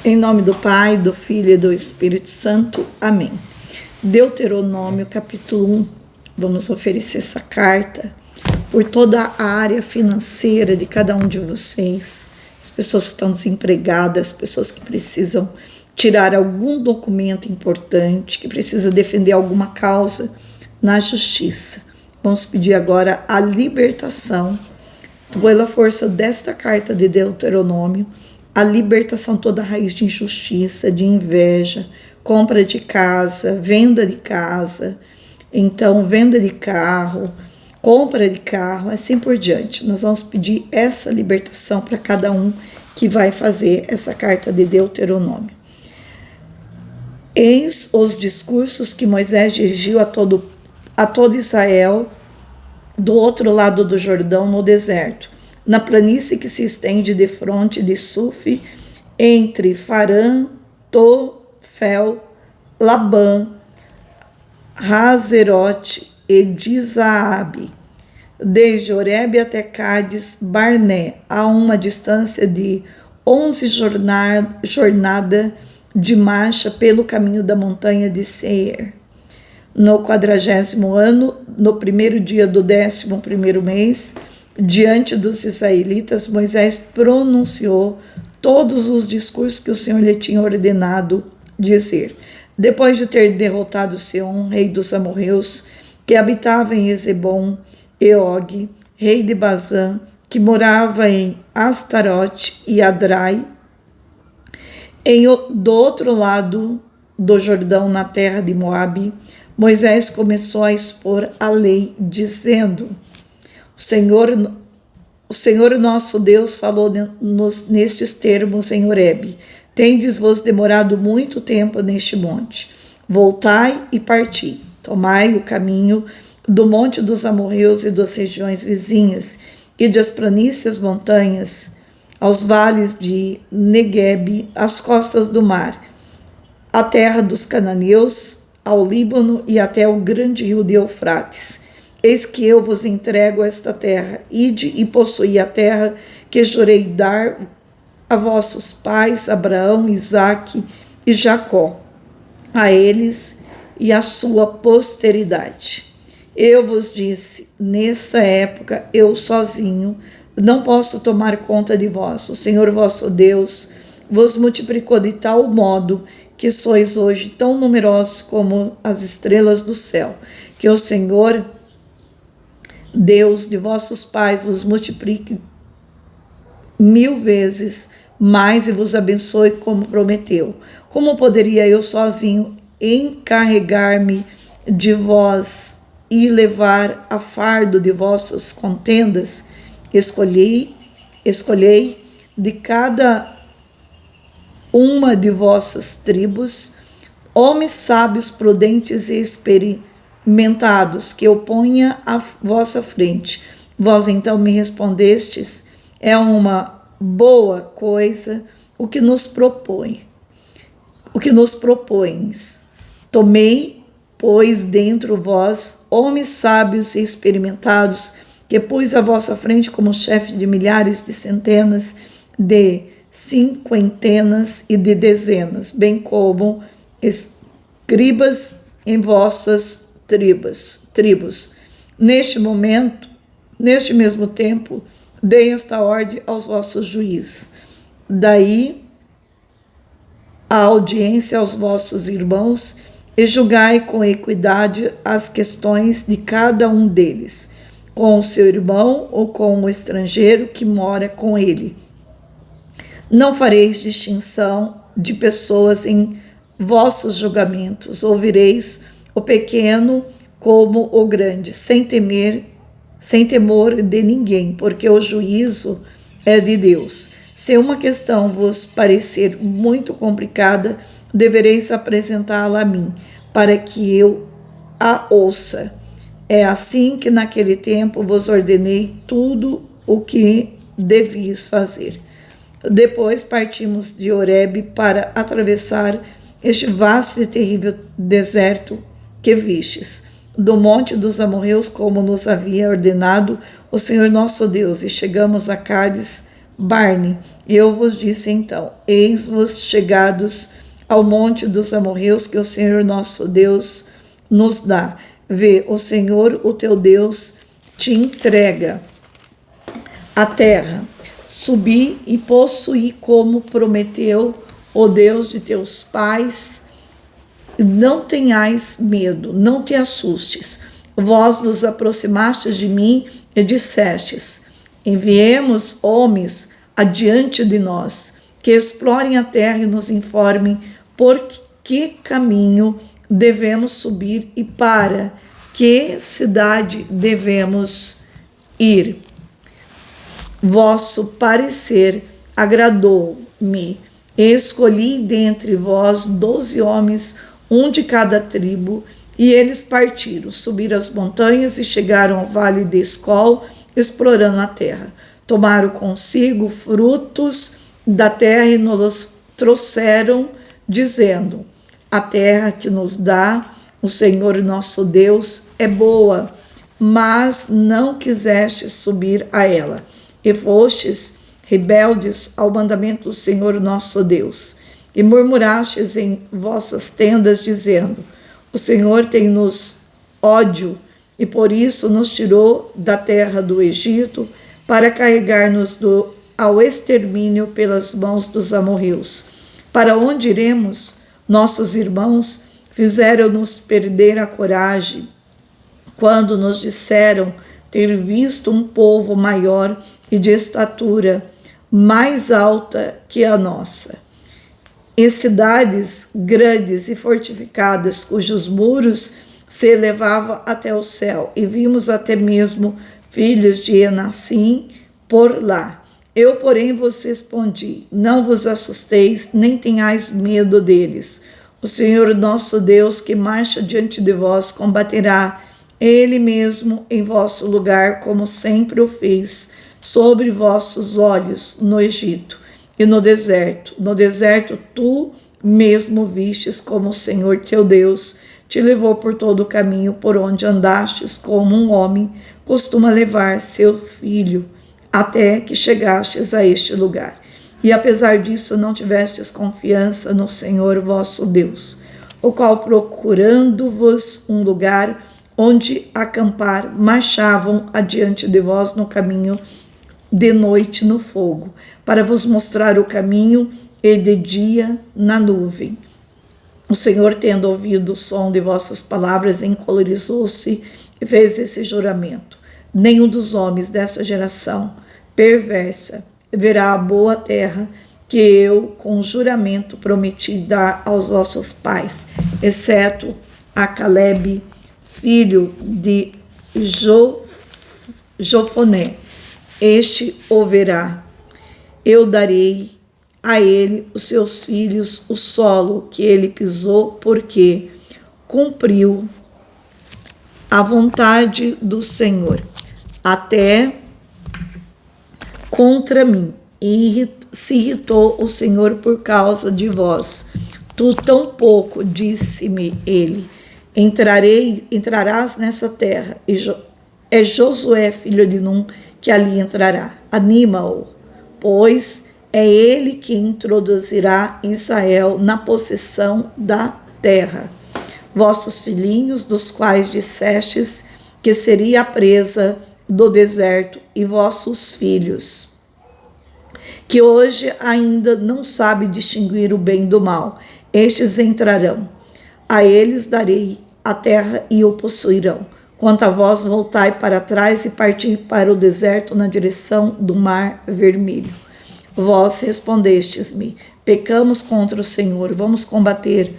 Em nome do Pai, do Filho e do Espírito Santo. Amém. Deuteronômio, capítulo 1. Vamos oferecer essa carta por toda a área financeira de cada um de vocês. As pessoas que estão desempregadas, as pessoas que precisam tirar algum documento importante, que precisam defender alguma causa na justiça. Vamos pedir agora a libertação, pela força desta carta de Deuteronômio, a libertação toda a raiz de injustiça, de inveja, compra de casa, venda de casa, então venda de carro, compra de carro, assim por diante. Nós vamos pedir essa libertação para cada um que vai fazer essa carta de Deuteronômio. Eis os discursos que Moisés dirigiu a todo Israel do outro lado do Jordão, no deserto, na planície que se estende defronte de Suf, entre Farã, Tofel, Labã, Hazerote e Dizaabe, desde Horebe até Cádiz Barné, a uma distância de 11 jornada de marcha pelo caminho da montanha de Seir. No 40º ano, no primeiro dia do 11º mês, diante dos israelitas, Moisés pronunciou todos os discursos que o Senhor lhe tinha ordenado dizer. Depois de ter derrotado Seom, rei dos amorreus, que habitava em Ezebom, e Og, rei de Bazã, que morava em Astarote e Adrai, do outro lado do Jordão, na terra de Moabe, Moisés começou a expor a lei, dizendo: O Senhor nosso Deus falou nestes termos em Horebe: Tendes-vos demorado muito tempo neste monte. Voltai e parti. Tomai o caminho do monte dos amorreus e das regiões vizinhas, e das planícies montanhas, aos vales de Neguebe, às costas do mar, à terra dos cananeus, ao Líbano e até o grande rio de Eufrates. Eis que eu vos entrego esta terra. Ide e possuí a terra que jurei dar a vossos pais, Abraão, Isaque e Jacó, a eles e à sua posteridade. Eu vos disse, nessa época, eu sozinho não posso tomar conta de vós. O Senhor vosso Deus vos multiplicou de tal modo que sois hoje tão numerosos como as estrelas do céu, que o Senhor, Deus de vossos pais, vos multiplique 1000 vezes mais e vos abençoe como prometeu. Como poderia eu sozinho encarregar-me de vós e levar a fardo de vossas contendas? Escolhei de cada uma de vossas tribos homens sábios, prudentes e experimentados, que eu ponha à vossa frente. Vós então me respondestes: é uma boa coisa o que nos propões. Tomei, pois, dentro vós homens sábios e experimentados, que pus à vossa frente como chefe de milhares, de centenas, de cinquentenas e de dezenas, bem como escribas em vossas tribos. Neste mesmo tempo, dei esta ordem aos vossos juízes. Daí a audiência aos vossos irmãos, e julgai com equidade as questões de cada um deles, com o seu irmão ou com o estrangeiro que mora com ele. Não fareis distinção de pessoas em vossos julgamentos. Ouvireis o pequeno como o grande, sem temor de ninguém, porque o juízo é de Deus. Se uma questão vos parecer muito complicada, devereis apresentá-la a mim, para que eu a ouça. É assim que naquele tempo vos ordenei tudo o que devias fazer. Depois partimos de Horebe para atravessar este vasto e terrível deserto que vistes, do monte dos amorreus, como nos havia ordenado o Senhor nosso Deus, e chegamos a Cádiz Barne. Eu vos disse então: eis-vos chegados ao monte dos amorreus que o Senhor nosso Deus nos dá. Vê, o Senhor, o teu Deus, te entrega a terra. Subi e possuí como prometeu o Deus de teus pais. Não tenhais medo, não te assustes. Vós vos aproximastes de mim e dissestes: enviemos homens adiante de nós, que explorem a terra e nos informem por que caminho devemos subir e para que cidade devemos ir. Vosso parecer agradou-me. Escolhi dentre vós 12 homens, um de cada tribo, e eles partiram, subiram as montanhas e chegaram ao vale de Escol, explorando a terra. Tomaram consigo frutos da terra e nos trouxeram, dizendo: a terra que nos dá o Senhor nosso Deus é boa, mas não quisestes subir a ela, e fostes rebeldes ao mandamento do Senhor nosso Deus, e murmurastes em vossas tendas, dizendo: o Senhor tem-nos ódio, e por isso nos tirou da terra do Egito, para carregar-nos ao extermínio pelas mãos dos amorreus. Para onde iremos? Nossos irmãos fizeram-nos perder a coragem, quando nos disseram ter visto um povo maior e de estatura mais alta que a nossa, em cidades grandes e fortificadas, cujos muros se elevavam até o céu, e vimos até mesmo filhos de Enassim por lá. Eu, porém, vos respondi: não vos assusteis, nem tenhais medo deles. O Senhor nosso Deus, que marcha diante de vós, combaterá Ele mesmo em vosso lugar, como sempre o fez, sobre vossos olhos no Egito e no deserto. No deserto tu mesmo vistes como o Senhor teu Deus te levou por todo o caminho por onde andastes, como um homem costuma levar seu filho, até que chegastes a este lugar. E apesar disso não tivestes confiança no Senhor vosso Deus, o qual, procurando-vos um lugar onde acampar, marchavam adiante de vós no caminho de noite no fogo, para vos mostrar o caminho, e de dia na nuvem. O Senhor, tendo ouvido o som de vossas palavras, encolerizou-se e fez esse juramento: nenhum dos homens dessa geração perversa verá a boa terra que eu com juramento prometi dar aos vossos pais, exceto a Calebe, filho de Jofoné. Este o verá. Eu darei a ele, os seus filhos, o solo que ele pisou, porque cumpriu a vontade do Senhor, até contra mim, e se irritou o Senhor por causa de vós. Tu tampouco, disse-me ele, entrarás nessa terra, e é Josué, filho de Num, que ali entrará. Anima-o, pois é ele que introduzirá Israel na possessão da terra. Vossos filhinhos, dos quais dissestes que seria a presa do deserto, e vossos filhos, que hoje ainda não sabem distinguir o bem do mal, estes entrarão. A eles darei a terra e o possuirão. Quanto a vós, voltai para trás e parti para o deserto na direção do Mar Vermelho. Vós respondestes-me: pecamos contra o Senhor, vamos combater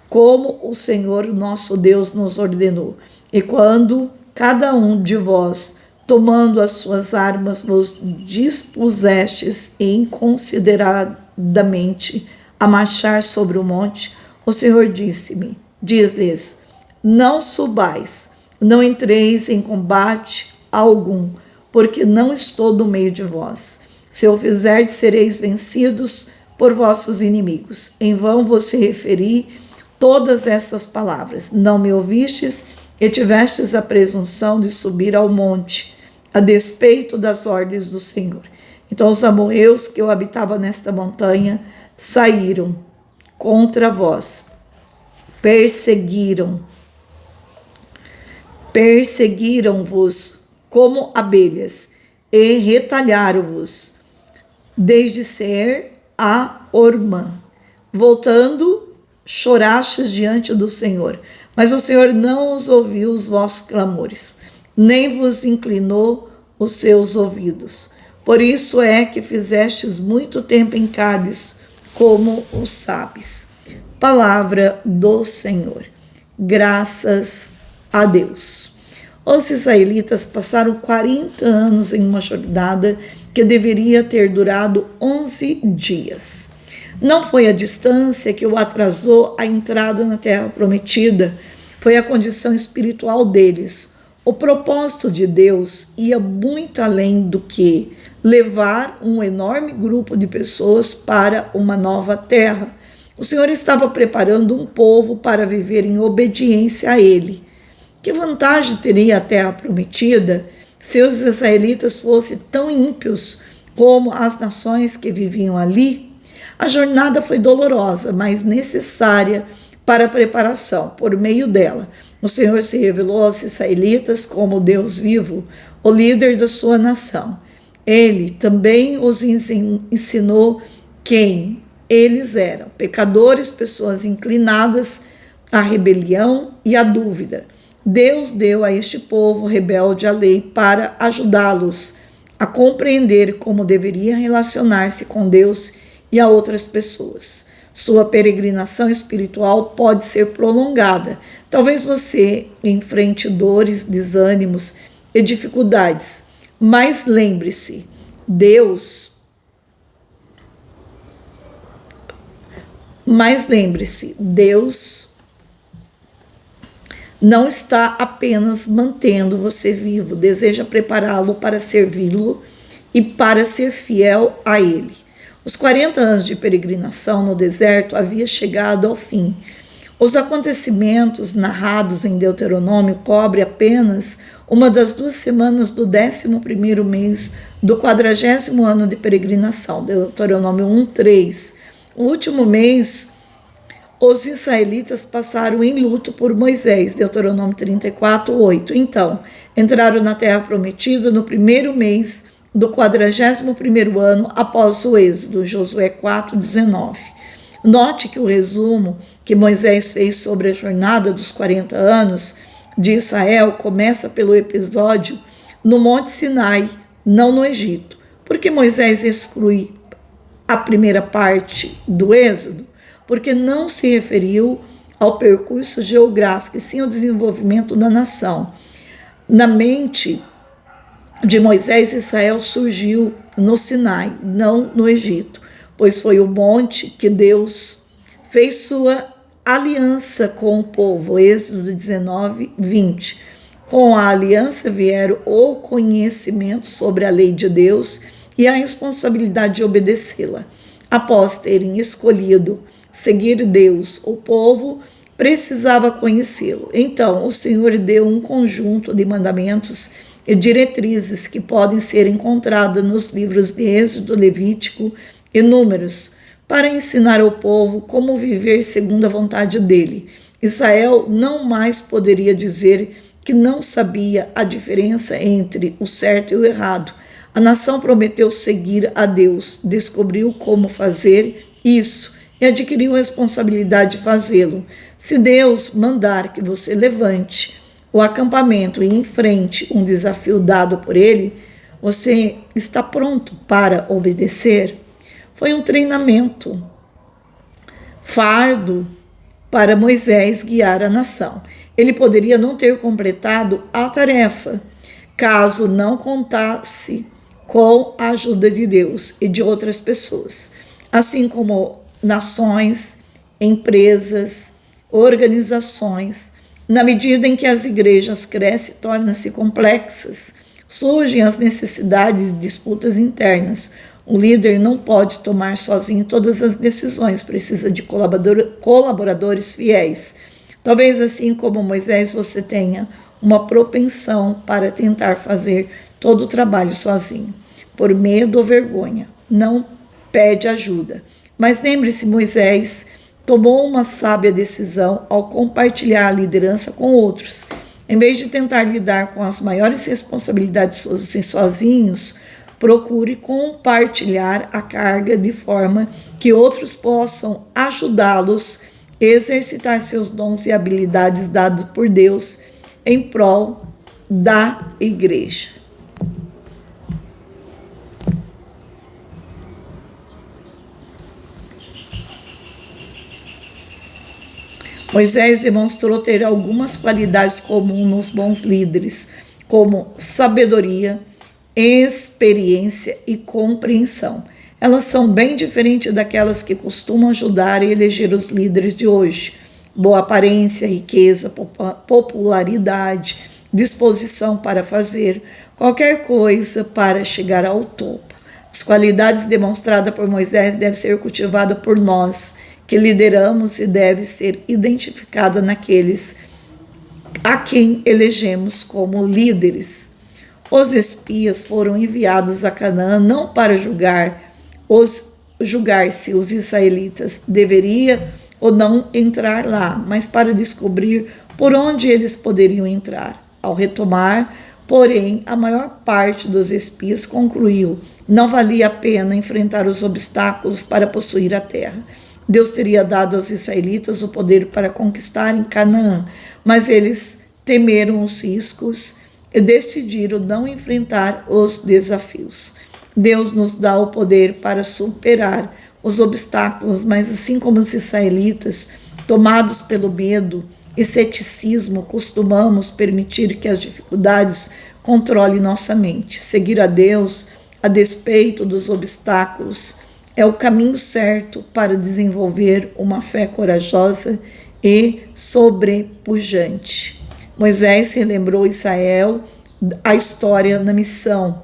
como o Senhor nosso Deus nos ordenou. E quando cada um de vós, tomando as suas armas, vos dispusestes inconsideradamente a marchar sobre o monte, o Senhor disse-me: diz-lhes, não subais, não entreis em combate algum, porque não estou no meio de vós. Se o fizerdes, sereis vencidos por vossos inimigos. Em vão vos referi todas essas palavras. Não me ouvistes e tivestes a presunção de subir ao monte, a despeito das ordens do Senhor. Então os amorreus que eu habitava nesta montanha saíram contra vós, perseguiram-vos como abelhas e retalharam-vos desde Seir a Ormã. Voltando, chorastes diante do Senhor, mas o Senhor não os ouviu os vossos clamores, nem vos inclinou os seus ouvidos. Por isso é que fizestes muito tempo em Cádiz, como os sabes. Palavra do Senhor. Graças a Deus. Os israelitas passaram 40 anos em uma jornada que deveria ter durado 11 dias. Não foi a distância que o atrasou a entrada na terra prometida, foi a condição espiritual deles. O propósito de Deus ia muito além do que levar um enorme grupo de pessoas para uma nova terra. O Senhor estava preparando um povo para viver em obediência a Ele. Que vantagem teria a terra prometida se os israelitas fossem tão ímpios como as nações que viviam ali? A jornada foi dolorosa, mas necessária para a preparação. Por meio dela, o Senhor se revelou aos israelitas como Deus vivo, o líder da sua nação. Ele também os ensinou quem eles eram: pecadores, pessoas inclinadas à rebelião e à dúvida. Deus deu a este povo rebelde a lei para ajudá-los a compreender como deveria relacionar-se com Deus e a outras pessoas. Sua peregrinação espiritual pode ser prolongada. Talvez você enfrente dores, desânimos e dificuldades, mas lembre-se, Deus não está apenas mantendo você vivo, deseja prepará-lo para servi-lo e para ser fiel a Ele. Os 40 anos de peregrinação no deserto haviam chegado ao fim. Os acontecimentos narrados em Deuteronômio cobrem apenas uma das 2 semanas do 11º mês do 40º ano de peregrinação, Deuteronômio 1:3. O último mês, os israelitas passaram em luto por Moisés, Deuteronômio 34:8. Então, entraram na terra prometida no 1º mês do 41º ano após o êxodo, Josué 4:19. Note que o resumo que Moisés fez sobre a jornada dos 40 anos de Israel começa pelo episódio no Monte Sinai, não no Egito. Porque Moisés exclui a primeira parte do êxodo? Porque não se referiu ao percurso geográfico, e sim ao desenvolvimento da nação. Na mente de Moisés, Israel surgiu no Sinai, não no Egito, pois foi o monte que Deus fez sua aliança com o povo, Êxodo 19:20. Com a aliança vieram o conhecimento sobre a lei de Deus e a responsabilidade de obedecê-la. Após terem escolhido seguir Deus, o povo precisava conhecê-lo. Então, o Senhor deu um conjunto de mandamentos e diretrizes que podem ser encontradas nos livros de Êxodo, Levítico e Números, para ensinar ao povo como viver segundo a vontade dele. Israel não mais poderia dizer que não sabia a diferença entre o certo e o errado. A nação prometeu seguir a Deus, descobriu como fazer isso e adquiriu a responsabilidade de fazê-lo. Se Deus mandar que você levante o acampamento e enfrente um desafio dado por ele, você está pronto para obedecer? Foi um treinamento fardo para Moisés guiar a nação. Ele poderia não ter completado a tarefa, caso não contasse com a ajuda de Deus e de outras pessoas, assim como nações, empresas, organizações. Na medida em que as igrejas crescem e tornam-se complexas, surgem as necessidades de disputas internas. O líder não pode tomar sozinho todas as decisões, precisa de colaboradores fiéis. Talvez assim como Moisés você tenha uma propensão para tentar fazer todo o trabalho sozinho. por medo ou vergonha. Não pede ajuda. Mas lembre-se, Moisés tomou uma sábia decisão ao compartilhar a liderança com outros. Em vez de tentar lidar com as maiores responsabilidades sozinhos, procure compartilhar a carga de forma que outros possam ajudá-los a exercitar seus dons e habilidades dados por Deus em prol da igreja. Moisés demonstrou ter algumas qualidades comuns nos bons líderes, como sabedoria, experiência e compreensão. Elas são bem diferentes daquelas que costumam ajudar e eleger os líderes de hoje. Boa aparência, riqueza, popularidade, disposição para fazer qualquer coisa para chegar ao topo. As qualidades demonstradas por Moisés devem ser cultivadas por nós, que lideramos, e deve ser identificada naqueles a quem elegemos como líderes. Os espias foram enviados a Canaã não para julgar se os israelitas deveriam ou não entrar lá, mas para descobrir por onde eles poderiam entrar. Ao retomar, porém, a maior parte dos espias concluiu: não valia a pena enfrentar os obstáculos para possuir a terra. Deus teria dado aos israelitas o poder para conquistarem Canaã, mas eles temeram os riscos e decidiram não enfrentar os desafios. Deus nos dá o poder para superar os obstáculos, mas assim como os israelitas, tomados pelo medo e ceticismo, costumamos permitir que as dificuldades controlem nossa mente. Seguir a Deus, a despeito dos obstáculos, é o caminho certo para desenvolver uma fé corajosa e sobrepujante. Moisés relembrou Israel a história da missão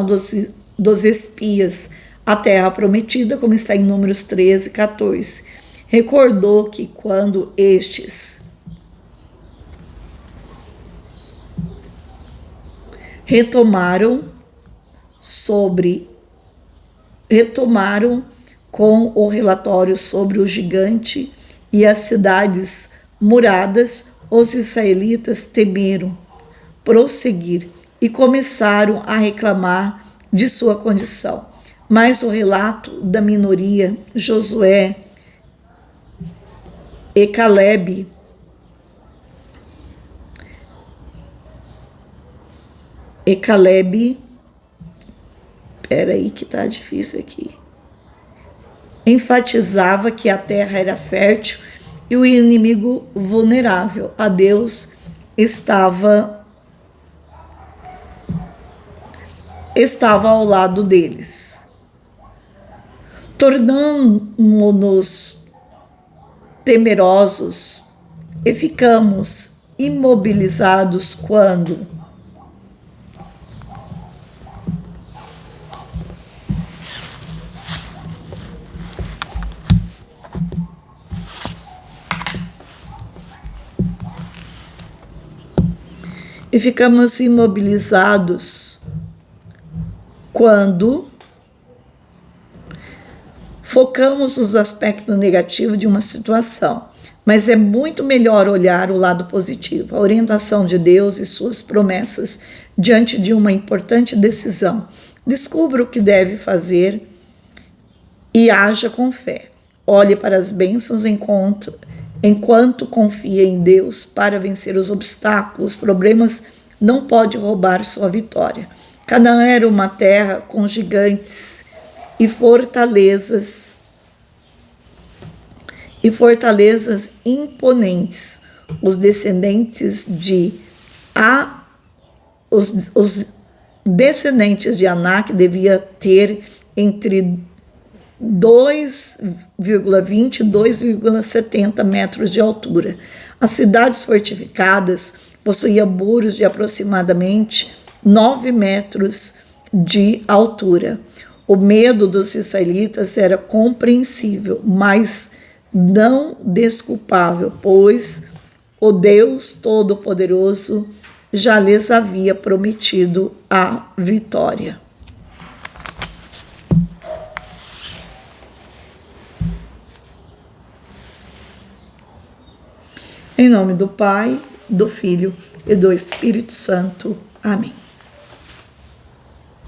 dos espias à terra prometida, como está em Números 13, 14. Recordou que quando estes retomaram com o relatório sobre o gigante e as cidades muradas, os israelitas temeram prosseguir e começaram a reclamar de sua condição. Mas o relato da minoria, Josué e Caleb, peraí que tá difícil aqui, enfatizava que a terra era fértil e o inimigo vulnerável a Deus estava ao lado deles. Tornamos-nos temerosos e ficamos imobilizados quando focamos nos aspectos negativos de uma situação, mas é muito melhor olhar o lado positivo, a orientação de Deus e suas promessas diante de uma importante decisão. Descubra o que deve fazer e haja com fé. Olhe para as bênçãos enquanto confia em Deus para vencer os obstáculos. Os problemas não podem roubar sua vitória. Canaã era uma terra com gigantes e fortalezas imponentes. Os descendentes de Anak deviam ter entre 2,20 e 2,70 metros de altura. As cidades fortificadas possuíam muros de aproximadamente 9 metros de altura. O medo dos israelitas era compreensível, mas não desculpável, pois o Deus Todo-Poderoso já lhes havia prometido a vitória. Em nome do Pai, do Filho e do Espírito Santo. Amém.